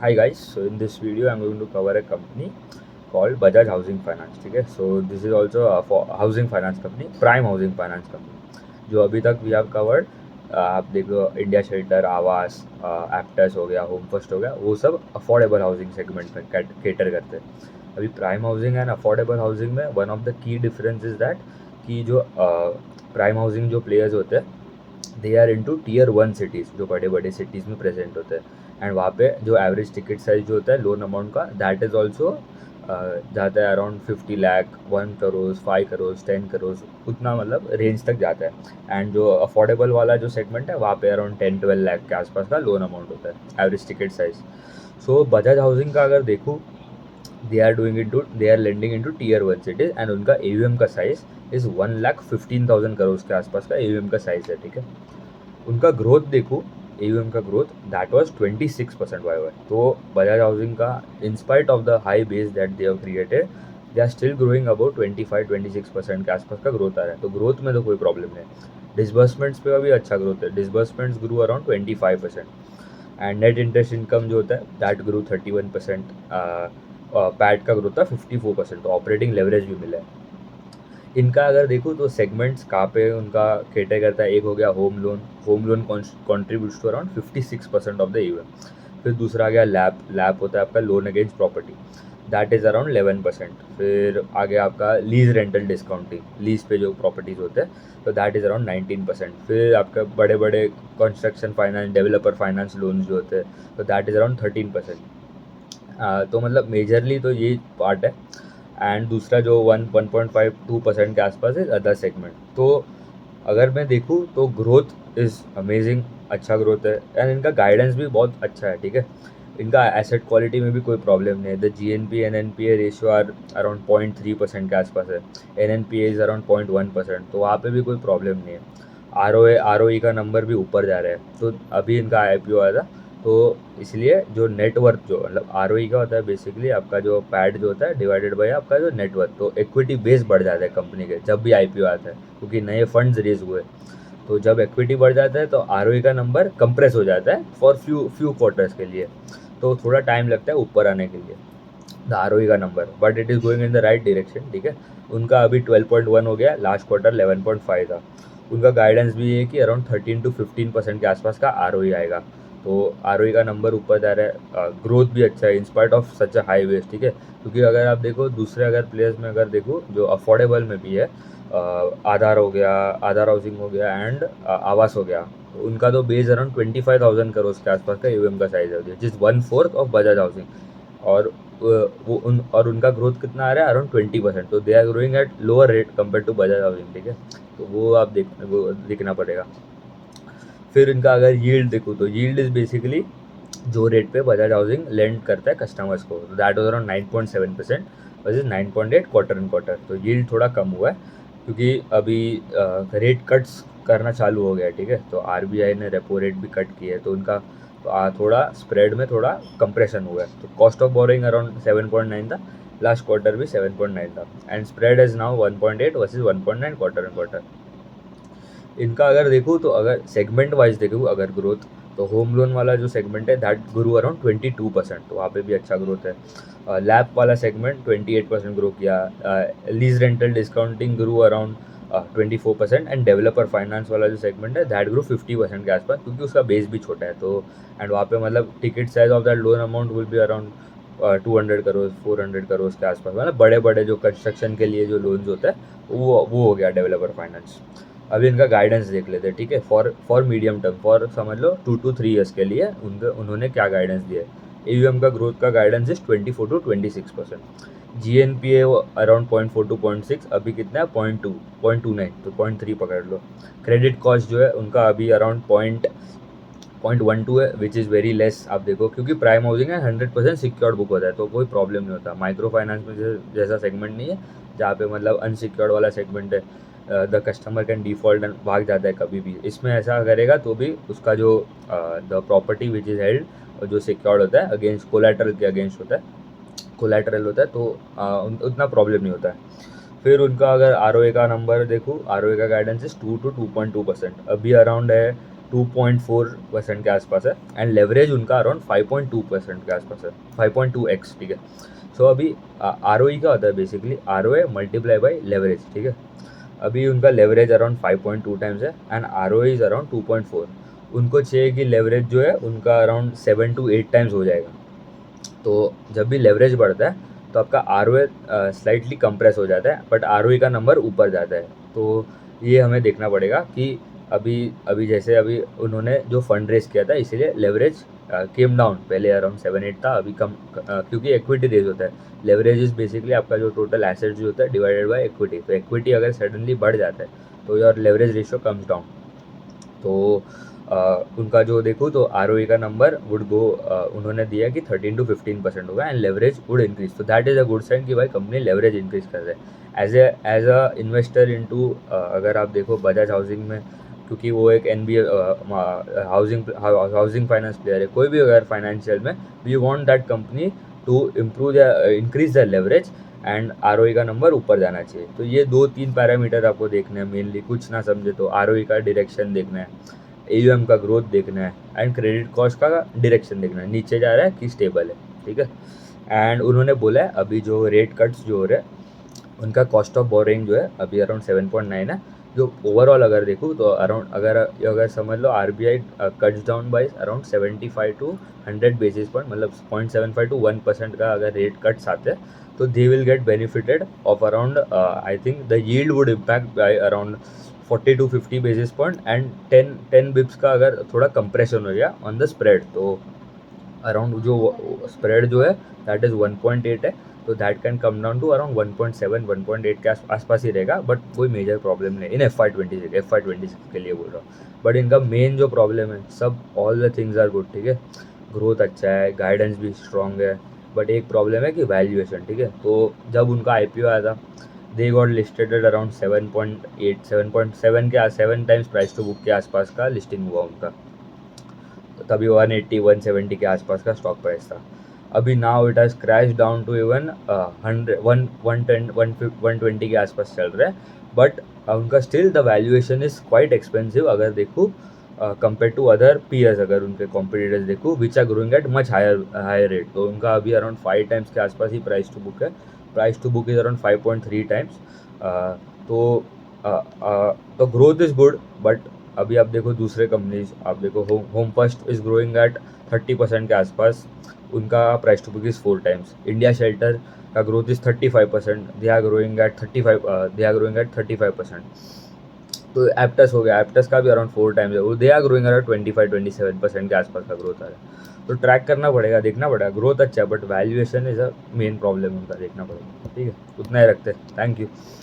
Hi guys, so in this video I'm going to cover a company called Bajaj Housing Finance. ठीक है, so this is also a for housing finance company, prime housing finance company. जो अभी तक we have covered, आप देखो India shelter, आवास, Aptus हो गया, होम फर्स्ट हो गया, वो सब अफोर्डेबल हाउसिंग सेगमेंट में कैटर करते हैं. अभी prime housing and affordable housing में one of the key difference is that कि जो प्राइम हाउसिंग जो प्लेयर्स होते हैं they are into tier 1 cities, जो बड़े बड़े सिटीज़ में प्रेजेंट होते हैं. एंड वहाँ पे जो एवरेज टिकट साइज जो होता है लोन अमाउंट का, दैट इज़ ऑल्सो जाता है अराउंड 50 लाख, 1 करोड़, 5 करोड़, 10 करोड़, उतना मतलब रेंज तक जाता है. एंड जो अफोर्डेबल वाला जो सेगमेंट है वहाँ पे अराउंड 10-12 लाख के आसपास का लोन अमाउंट होता है average ticket size. So Bajaj housing का अगर देखूँ, they are lending into tier 1 cities and उनका एयूएम का साइज इज़ 1,15,000 करोड़ के आसपास का एयूएम का साइज है. ठीक है, उनका ग्रोथ देखो, एयूएम का ग्रोथ दैट वाज 26% वाई. तो बजाज हाउसिंग का in spite of the high base that they have created, they are still growing about 25-26% के आसपास का ग्रोथ आ रहा है. तो ग्रोथ में तो कोई प्रॉब्लम नहीं है. डिसबर्समेंट्स पे भी अच्छा ग्रोथ है. Disbursements grow around 25% and net interest income जो होता है दैट ग्रो 31%. पैट का ग्रोथ था 54%. तो ऑपरेटिंग लेवरेज भी मिला है. इनका अगर देखूँ तो सेगमेंट्स कहाँ पे उनका कैटर करता है, एक हो गया home loan contributes to around 56% of the even. फिर दूसरा आ गया लैप होता है आपका loan against property, that is around 11%. फिर आगे आपका लीज रेंटल डिस्काउंटिंग, लीज पे जो प्रॉपर्टीज़ होते हैं, तो दैट इज़ अराउंड 19%. फिर आपका बड़े बड़े construction finance, developer finance loans जो होते हैं, तो दैट इज़ अराउंड 13%. तो मतलब मेजरली तो ये पार्ट है. एंड दूसरा जो 1.52% के आसपास है अदर सेगमेंट. तो अगर मैं देखूँ तो ग्रोथ इज़ अमेजिंग, अच्छा ग्रोथ है. एंड इनका गाइडेंस भी बहुत अच्छा है. ठीक है, इनका एसेट क्वालिटी में भी कोई प्रॉब्लम नहीं है. The GNP NNPA ratio are around 0.3% के आसपास है. NNPA इज़ अराउंड 0.1%, तो वहाँ पे भी कोई प्रॉब्लम नहीं है. ROE का नंबर भी ऊपर जा रहा है. तो अभी इनका IPO आया था, तो इसलिए जो नेटवर्थ जो मतलब ROE का होता है बेसिकली आपका जो पैड जो होता है डिवाइडेड बाय आपका जो नेटवर्थ, तो इक्विटी बेस बढ़ जाता है कंपनी के जब भी IPO आता है, क्योंकि नए फंड्स रेज हुए. तो जब इक्विटी बढ़ जाता है तो ROE का नंबर कंप्रेस हो जाता है फॉर फ्यू क्वार्टर्स के लिए. तो थोड़ा टाइम लगता है ऊपर आने के लिए द ROE का number, but it is going in the right direction. ठीक है, उनका अभी 12.1 हो गया, लास्ट क्वार्टर 11.5 था. उनका गाइडेंस भी है कि अराउंड 13-15% के आसपास का ROE आएगा. तो ROE का नंबर ऊपर जा रहा है. ग्रोथ भी अच्छा है इन spite of such a high waist. ठीक है, क्योंकि अगर आप देखो दूसरे अगर प्लेयर्स में अगर देखो जो अफोर्डेबल में भी है, आधार हो गया, आधार हाउसिंग हो गया एंड आवास हो गया, तो उनका तो बेस अराउंड 25,000 करोड़ के आसपास का एयूएम का साइज है, जिस 1/4 ऑफ बजाज हाउसिंग. और और उनका ग्रोथ कितना आ रहा है, अराउंड 20%. तो they are growing at lower rate compare to Bajaj housing. ठीक है, तो वो आप वो देखना पड़ेगा. फिर इनका अगर यील्ड देखो तो यील्ड इज़ बेसिकली जो रेट पे बजाज हाउसिंग लेंड करता है कस्टमर्स को, that was around 9.7% versus 9.8 quarter in quarter. तो यील्ड थोड़ा कम हुआ है क्योंकि अभी रेट कट्स करना चालू हो गया है. ठीक है, तो RBI ने रेपो रेट भी कट की है, तो उनका तो थोड़ा स्प्रेड में थोड़ा कंप्रेशन हुआ है. तो कॉस्ट ऑफ बोरिंग अराउंड 7.9 था, लास्ट क्वार्टर भी 7.9 था. And spread is now 1.8 versus 1.9 quarter in quarter. इनका अगर देखूँ तो अगर सेगमेंट वाइज देखूँ अगर ग्रोथ, तो होम लोन वाला जो सेगमेंट है दैट ग्रो अराउंड 22%, तो वहाँ पे भी अच्छा ग्रोथ है. लैप वाला सेगमेंट 28% ग्रो किया. Lease rental discounting grow around 24%. End developer finance वाला जो सेगमेंट है दैट ग्रो 50% के आसपास, क्योंकि उसका बेस भी छोटा है. तो एंड वहाँ पे मतलब ticket size of that loan amount will be around 200 crore, 400 crore के आसपास. मतलब बड़े बड़े जो कंस्ट्रक्शन के लिए जो लोन्स होते हैं वो हो गया डेवलपर फाइनेंस. अभी इनका गाइडेंस देख लेते हैं. ठीक है, फॉर मीडियम टर्म, फॉर समझ लो 2 to 3 ईयर्स के लिए उन्होंने क्या गाइडेंस दिया है. AUM का ग्रोथ का गाइडेंस इज 24-26%. GNPA अराउंड 0.4-0.6, अभी कितना है 0.29, तो 0.3 पकड़ लो. क्रेडिट कॉस्ट जो है उनका अभी अराउंड 0.12 है, विच इज़ वेरी लेस. आप देखो क्योंकि प्राइम हाउसिंग है 100% सिक्योर्ड बुक होता है, तो कोई प्रॉब्लम नहीं होता. माइक्रो फाइनेंस में जैसा सेगमेंट नहीं है जहाँ पे मतलब अनसिक्योर्ड वाला सेगमेंट है, the customer can default and भाग जाता है कभी भी. इसमें ऐसा करेगा तो भी उसका जो the property which is held जो सिक्योर्ड होता है अगेंस्ट कोलेटरल के अगेंस्ट होता है, कोलेटरल होता है, तो उतना प्रॉब्लम नहीं होता है. फिर उनका अगर ROA का नंबर देखूँ, ROA का गाइडेंस इज 2-2.2%, अभी अराउंड है 2.4% के आसपास है एंड लेवरेज उनका अराउंड 5.2% के आसपास है, 5.2x, ठीक है। सो अभी आर क्या होता है basically, ROA multiply by leverage, ठीक है। अभी उनका लेवरेज अराउंड 5.2 टाइम्स है एंड ROA इज़ अराउंड 2.4। उनको चाहिए कि लेवरेज जो है उनका अराउंड 7 to 8 टाइम्स हो जाएगा। तो जब भी लेवरेज बढ़ता है तो आपका ROA स्लाइटली कंप्रेस हो जाता है बट ROE का नंबर ऊपर जाता है। तो ये हमें देखना पड़ेगा कि अभी अभी जैसे अभी उन्होंने जो फंड रेज किया था इसीलिए लेवरेज केम डाउन, पहले अराउंड 7-8 था, अभी कम क्योंकि इक्विटी रेज होता है। लेवरेज इज बेसिकली आपका जो टोटल एसेट जो होता है डिवाइडेड बाय इक्विटी। तो इक्विटी अगर सडनली बढ़ जाता है तो your leverage ratio comes down. तो उनका जो देखूँ तो ROE का नंबर वुड गो, उन्होंने दिया कि 13 to 15% होगा एंड लेवरेज वुड इंक्रीज। तो that is a good sign कि भाई कंपनी लेवरेज इंक्रीज कर रहे हैं। एज अ इन्वेस्टर इनटू, अगर आप देखो बजाज हाउसिंग में, क्योंकि वो एक NBA हाउसिंग फाइनेंस प्लेयर है, कोई भी अगर फाइनेंशियल में, we want that company to improve increase the leverage and ROE का नंबर ऊपर जाना चाहिए। तो ये 2-3 पैरामीटर आपको देखने हैं मेनली, कुछ ना समझे तो ROE का डायरेक्शन देखना है, AUM का ग्रोथ देखना है एंड क्रेडिट कॉस्ट का डायरेक्शन देखना है, नीचे जा रहा है कि स्टेबल है, ठीक है। एंड उन्होंने बोला है अभी जो रेट कट्स जो हो रहे हैं उनका कॉस्ट ऑफ बोरिंग जो है अभी अराउंड 7.9 है। जो ओवरऑल अगर देखूँ तो अराउंड अगर समझ लो RBI cuts down by around 75 to 100 basis point, मतलब 0.75 to 1% का अगर रेट कट्स आते हैं तो they will get benefited of around, I think the yield would impact by around 40 to 50 basis point and 10 bips का अगर थोड़ा कंप्रेशन हो गया ऑन द स्प्रेड, तो अराउंड जो स्प्रेड जो है दैट इज़ 1.8 है। तो that can come down to around 1.7 1.8 के आसपास ही रहेगा, बट कोई मेजर प्रॉब्लम नहीं इन FY26 के लिए बोल रहा हूँ। बट इनका मेन जो प्रॉब्लम है, सब all the things are good, ठीक है, ग्रोथ अच्छा है, गाइडेंस भी स्ट्रॉन्ग है, बट एक प्रॉब्लम है कि वैल्यूएशन, ठीक है। तो जब उनका IPO आया था they got listed at around 7.8 7.7 के 7 टाइम्स प्राइस टू बुक के आसपास का लिस्टिंग हुआ उनका, तभी 180 170 के आसपास का स्टॉक प्राइस था। अभी now it has crash down to even 120 के आसपास चल रहा है, बट उनका still the valuation is quite expensive अगर देखूँ कंपेयर टू अदर पीयर्स, अगर उनके कॉम्पिटिटर्स देखूँ which are growing at much higher rate. तो उनका अभी अराउंड 5 टाइम्स के आसपास ही प्राइस टू बुक है, price to book is around 5.3 times. तो तो ग्रोथ इज़ गुड, बट अभी आप देखो दूसरे कंपनीज, आप देखो Home First is growing at 30% के आसपास, उनका price to book is 4 times. India Shelter का growth is 35%, they are growing at 35%। तो एप्टस हो गया, एप्टस का भी अराउंड 4 टाइम्स है, वो दे आर ग्रोइंग अराउंड 25-27% के आसपास का ग्रोथ आ रहा है। तो ट्रैक करना पड़ेगा, देखना पड़ेगा, ग्रोथ अच्छा है but valuation is a main problem उनका, देखना पड़ेगा, ठीक है। उतना ही रखते हैं, थैंक यू।